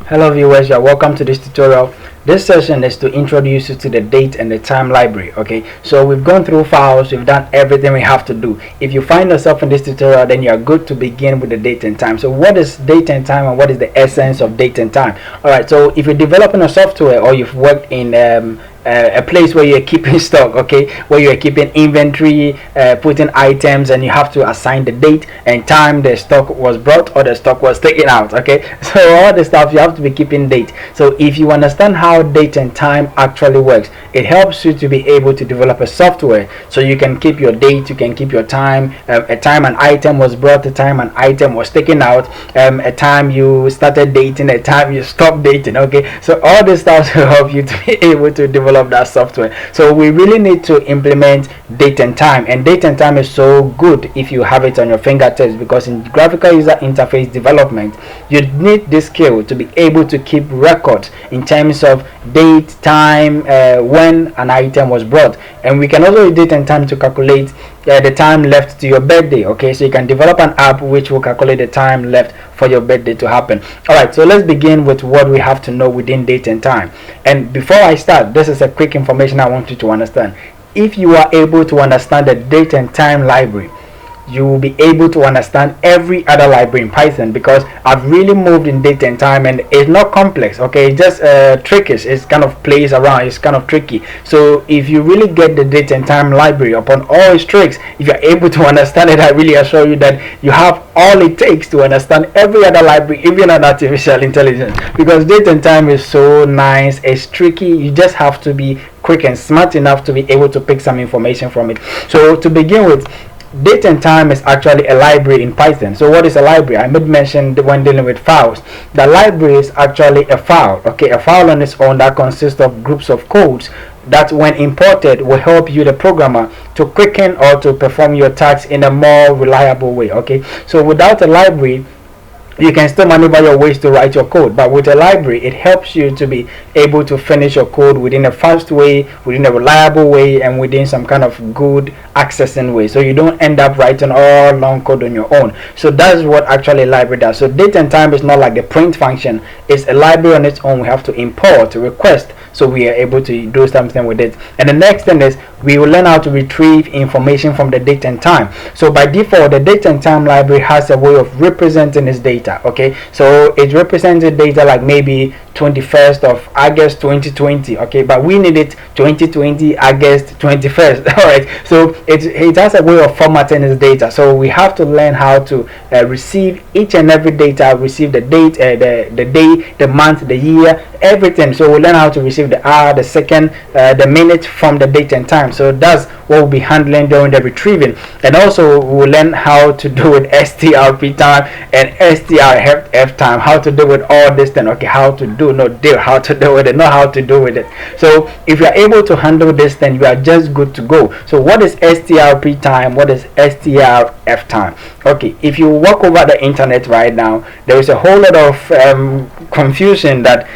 Hello viewers, you're welcome to this tutorial. This session is to introduce you to the date and the time library. Okay, so we've gone through files, we've done everything we have to do. If you find yourself in this tutorial, then you're good to begin with the date and time. So what is date and time, and what is the essence of date and time? Alright, so if you're developing a software or you've worked in a place where you're keeping stock, okay, where you're keeping inventory, putting items, and you have to assign the date and time the stock was brought or the stock was taken out, okay, so all the stuff you have to be keeping date. So if you understand how date and time actually works, it helps you to be able to develop a software so you can keep your date, you can keep your time, a time an item was brought, a time an item was taken out, a time you started dating, a time you stopped dating, okay. So all this stuff will help you to be able to develop that software. So we really need to implement date and time, and date and time is so good if you have it on your fingertips, because in graphical user interface development you need this skill to be able to keep records in terms of date, time, when an item was brought. And we can also use date and time to calculate the time left to your birthday, okay. So you can develop an app which will calculate the time left for your birthday to happen. Alright, so let's begin with what we have to know within date and time. And before I start, this is a quick information I want you to understand. If you are able to understand the date and time library, you will be able to understand every other library in Python, because I've really moved in date and time, and it's not complex, okay. It's just trickish, it's kind of plays around, it's kind of tricky. So if you really get the date and time library upon all its tricks, if you're able to understand it, I really assure you that you have all it takes to understand every other library, even on artificial intelligence, because date and time is so nice. It's tricky, you just have to be quick and smart enough to be able to pick some information from it. So to begin with, date and time is actually a library in Python. So what is a library? I made mention when dealing with files. The library is actually a file, okay, a file on its own that consists of groups of codes that when imported will help you, the programmer, to quicken or to perform your tasks in a more reliable way, okay. So without a library, you can still maneuver your ways to write your code, but with a library it helps you to be able to finish your code within a fast way, within a reliable way, and within some kind of good accessing way, so you don't end up writing all long code on your own. So that's what actually a library does. So date and time is not like the print function, it's a library on its own. We have to import, request, so we are able to do something with it. And the next thing is we will learn how to retrieve information from the date and time. So by default, the date and time library has a way of representing its data, okay. So it represents the data like maybe 21st of August 2020, okay, but we need it 2020 August 21st. All right, so it has a way of formatting its data. So we have to learn how to receive each and every data, receive the date, the day, the month, the year, everything. So we'll learn how to receive the hour, the second, the minute from the date and time. So that's what we'll be handling during the retrieving. And also we'll learn how to do with strp time and strf time, how to do with all this thing, okay, how to do, not deal, how to do with it, not how to do with it. So if you are able to handle this, then you are just good to go. So what is strp time, what is strf time? Okay, if you walk over the internet right now, there is a whole lot of confusion that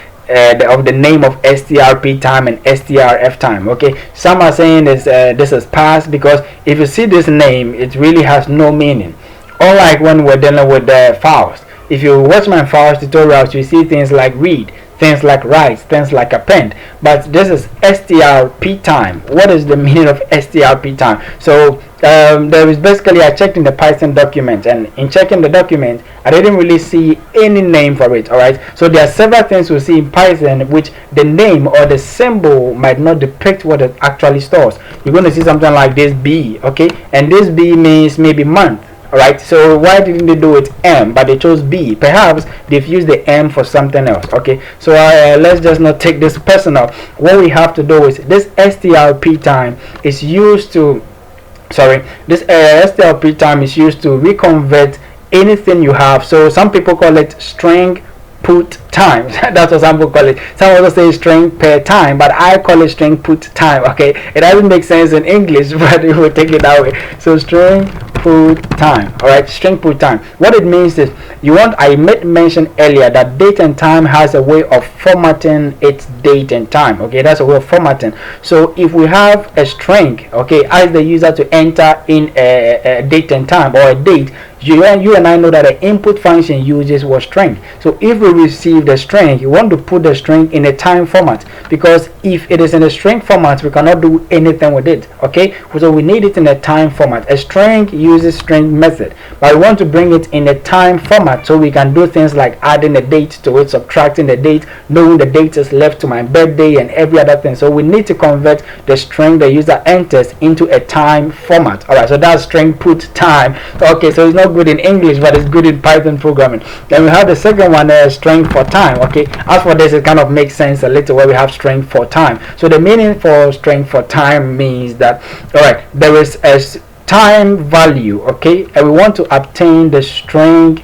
of the name of strp time and strf time, okay. Some are saying this is past, because if you see this name, it really has no meaning. Unlike when we're dealing with the files, if you watch my files tutorials, you see things like read, things like write, things like append, but this is strp time. What is the meaning of strp time? So there is basically, I checked in the Python document, and in checking the document I didn't really see any name for it. Alright, so there are several things we see in Python which the name or the symbol might not depict what it actually stores. You're going to see something like this B, okay, and this B means maybe month. Alright, so why didn't they do it M but they chose B? Perhaps they've used the M for something else, okay. So let's just not take this personal. What we have to do is this strp time is used to strp time is used to reconvert anything you have. So some people call it string put time. That's what some people call it. Some also say string per time, but I call it string put time, okay. It doesn't make sense in English, but we will take it that way. So string put time, alright, string put time. What it means is I made mention earlier that date and time has a way of formatting its date and time, okay. That's a way of formatting. So if we have a string, okay, ask the user to enter in a date and time or a date, you and I know that the input function uses was string. So if we receive the string, you want to put the string in a time format, because if it is in a string format, we cannot do anything with it. Okay, so we need it in a time format. A string uses string method, but we want to bring it in a time format so we can do things like adding a date to it, subtracting the date, knowing the date is left to my birthday, and every other thing. So we need to convert the string the user enters into a time format. All right, so that's string put time. Okay, so it's not good in English, but it's good in Python programming. Then we have the second one, string for time. Okay, as for this, it kind of makes sense a little where we have string for time. So the meaning for string for time means that, all right, there is a time value, okay, and we want to obtain the string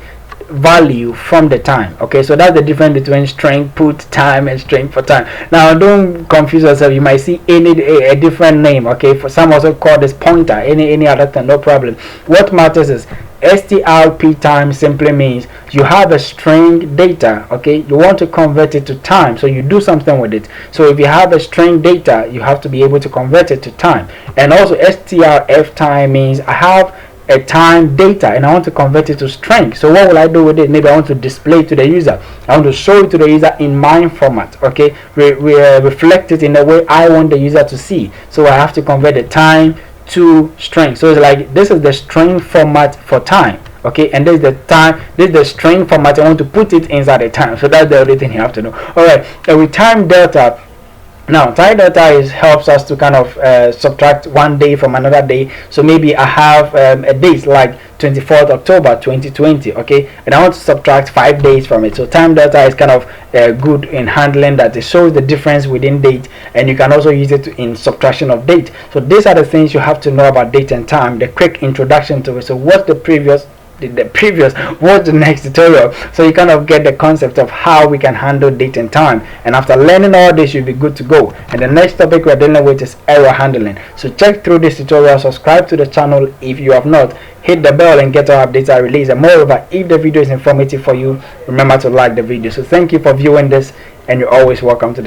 value from the time. Okay, so that's the difference between string put time and string for time. Now don't confuse yourself, you might see a different name. Okay, for some also call this pointer, any other thing, no problem. What matters is strp time simply means you have a string data, okay, you want to convert it to time, so you do something with it. So if you have a string data, you have to be able to convert it to time. And also strf time means I have a time data and I want to convert it to string. So what will I do with it? Maybe I want to display it to the user, I want to show it to the user in MIME format. Okay, reflect it in the way I want the user to see. So I have to convert the time to string. So it's like this is the string format for time. Okay, and this is the time, this is the string format. I want to put it inside the time. So that's the only thing you have to know. All right, and with time delta. Now time delta helps us to kind of subtract one day from another day. So maybe I have a date like 24th October 2020, okay, and I want to subtract 5 days from it. So time delta is kind of good in handling that. It shows the difference within date, and you can also use it in subtraction of date. So these are the things you have to know about date and time, the quick introduction to it. So what's the previous, what's the next tutorial, so you kind of get the concept of how we can handle date and time. And after learning all this, you'll be good to go. And the next topic we're dealing with is error handling. So check through this tutorial, subscribe to the channel if you have not, hit the bell and get our updates I release. And moreover, if the video is informative for you, remember to like the video. So thank you for viewing this, and you're always welcome to the